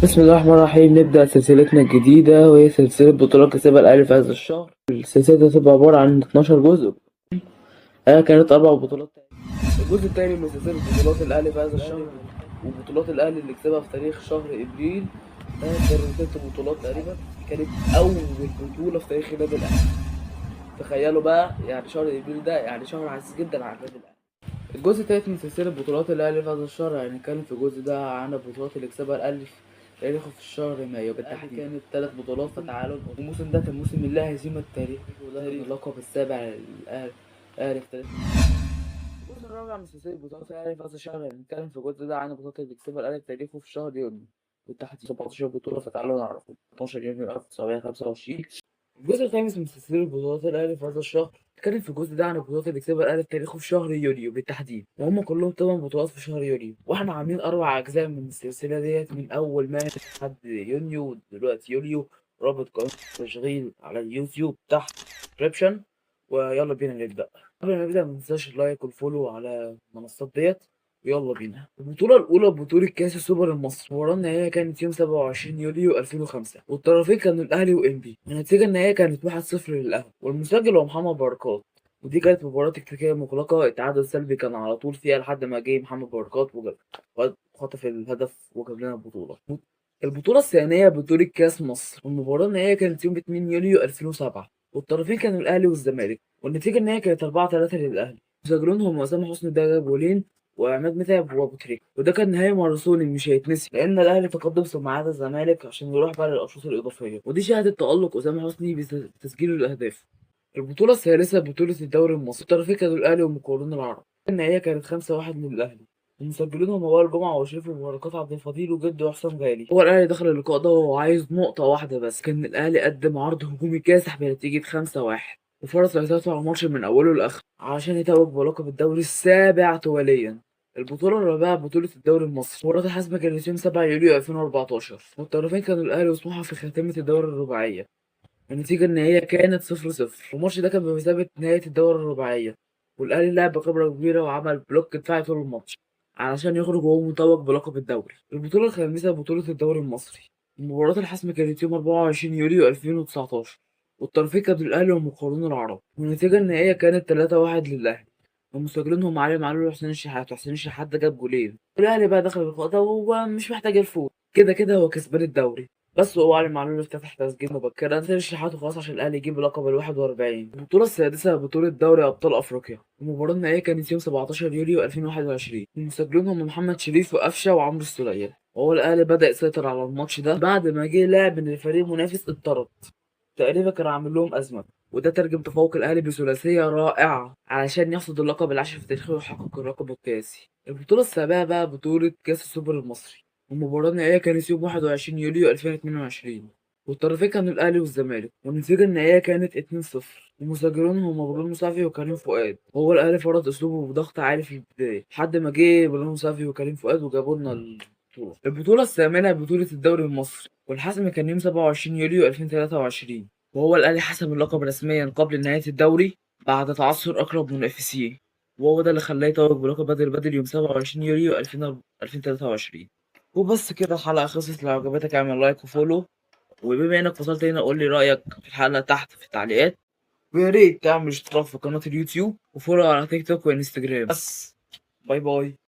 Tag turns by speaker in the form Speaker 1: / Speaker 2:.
Speaker 1: بسم الله الرحمن الرحيم. نبدأ سلسلتنا الجديدة وهي سلسلة بطولات كسبها الأهلي في هذا الشهر. السلسلة دي هتبقى عبارة عن 12 جزء. كانت 4 بطولات. الجزء التاني من سلسلة بطولات الأهلي في هذا الشهر وبطولات الأهلي اللي كسبها في تاريخ شهر إبريل. كانت 6 بطولات تقريبا. كانت أول بطولة في تاريخ النادي الأهلي. تخيلوا بقى، يعني شهر إبريل ده يعني شهر عزيز جدا على النادي الأهلي. الجزء التالت من سلسلة بطولات الأهلي في هذا الشهر هنتكلم في الجزء ده عن البطولات اللي كسبها الأهلي في تاريخه في الشهر مايو بالتحديد. كانت 3 بطولات. فتعالوا الموسم ده كان موسم اللا هزيمة التاريخي، وده اللقب السابع للأهلي في تاريخ. الجزء الرابع من سلسلة بطولات الأهلي في هذا الشهر هنتكلم في الجزء ده عن البطولات اللي كسبها الأهلي في تاريخه في شهر يونيو بالتحديد. 17 بطولة. فتعالوا نعرف. 12 يونيو 1925. الجزء الخامس من سلسلة بطولات الأهلي في هذا الشهر اتكلم في الجزء ده عن البطولات اللي كسبها الأهلي في تاريخه في شهر يوليو بالتحديد، وهم كلهم 8 بطولات في شهر يوليو، واحنا عاملين 4 أجزاء من السلسلة ديت من أول مارس لحد يونيو دلوقتي يوليو. رابط قناة التشغيل على اليوتيوب تحت ديسكريبشن. ويلا بينا نبدأ. قبل ما نبدأ متنساش اللايك والفولو على المنصات ديت. ويلا بينا. البطولة الأولى بطولة كأس السوبر المصري. المباراة النهائية كانت يوم 27 يوليو 2005، والطرفين كانوا الأهلي وإنبي. النتيجة النهائية كانت 1-0 للأهلي، والمسجل هو محمد بركات. ودي كانت مباراة تكتيكية مغلقة. التعادل السلبي كان على طول فيها لحد ما جه محمد بركات وخطف الهدف وجاب لنا البطولة. البطولة الثانية بطولة كأس مصر، والمباراة النهائية كانت يوم 2 يوليو 2007، والطرفين كانوا الأهلي والزمالك. والنتيجة النهائية كانت 4-3 للأهلي. مسجلونهم أسامة حسني ده جاب جولين، وعماد متعب وابو تريكة. وده كان نهائي ماراثوني مش هيتنسي، لان الاهلي تقدم ثم عاد الزمالك عشان يروح بقى للاشواط الاضافيه، ودي شهدت تالق اسامه حسني بتسجيل الاهداف. البطوله الثالثه بطوله الدوري المصري. الطرفين كانوا الاهلي والمقاولون العرب. النهائيه كانت 5-1 للاهلي، ومسجلينهم وائل جمعه وشريف وبركات عبد الفضيل وجده حسام غالي. هو الاهلي دخل اللقاء ده وهو عايز نقطه واحده بس. كان الاهلي قدم عرض هجومي كاسح بنتيجه 5-1، وفرض سيطرته على الماتش من اوله لاخره عشان يتوج بلقب الدوري السابع تواليا. البطولة الرابعة بطولة الدوري المصري. مباراة الحسم كانت يوم 7 يوليو 2014، والطرفين كانوا الأهلي وسموحة في خاتمة الدوري الرباعية. النتيجة النهائية كانت 0-0، والماتش ده كان بمثابة نهاية الدوري الرباعية. والأهلي لعب بخبرة كبيرة وعمل بلوك دفاعي طول الماتش علشان يخرج وهو متوج بلقب الدوري. البطولة الخامسة بطولة الدوري المصري. مباراة الحسم كانت يوم 24 يوليو 2019، والطرفين كانوا الأهلي والمقاولون العرب. والنتيجة النهائية كانت 3-1 للأهلي، ومسجلينهم علي معلول وحسين الشحات. وحسين الشحات ده جاب جولين. الاهلي بقى دخل اللقاء ده وهو مش محتاج الفوز، كده كده هو كسبان الدوري. بس هو علي معلول افتتح تسجيل مبكرا. حسين الشحات خلاص عشان الاهلي يجيب لقب ال 41. البطوله السادسه بطوله دوري ابطال افريقيا. المباراه النهائيه كانت يوم 17 يوليو 2021، المسجلين هم محمد شريف وقفشه وعمرو السولية. وهو الاهلي بدا يسيطر على الماتش ده بعد ما جه لاعب من الفريق المنافس اتطرد. تقريبا كان عامل لهم أزمة، وده ترجم تفوق الأهلي بثلاثية رائعة علشان يحصد اللقب العاشر في تاريخه ويحقق اللقب القياسي. البطولة السابعة بقى بطولة كأس السوبر المصري، والمباراة النهائية كانت يوم 21 يوليو 2022، والطرفين كانوا الأهلي والزمالك. والنتيجة النهائية كانت 2-0، ومسجلون هم مبروك مسافي وكريم فؤاد. وهو الأهلي فرض أسلوبه بضغط عالي في البداية لحد ما جه مبروك مسافي وكريم فؤاد وجابوا لنا البطولة. البطولة الثامنة بطولة الدوري المصري، والحسم كان يوم 27 يوليو 2023، وهو الأهلي حسم اللقب رسميا قبل نهاية الدوري بعد تعثر أقرب منافسيه، وهو ده اللي خلاه يتوج بلقب بدر يوم 27 يوليو 2023. وبس كده الحلقة خلصت. لو عجبتك اعمل لايك وفولو، وبما انك وصلت هنا قول لي رأيك في الحلقة تحت في التعليقات، ويا ريت تعمل اشتراك في قناة اليوتيوب وفولو على تيك توك وانستجرام. بس باي باي.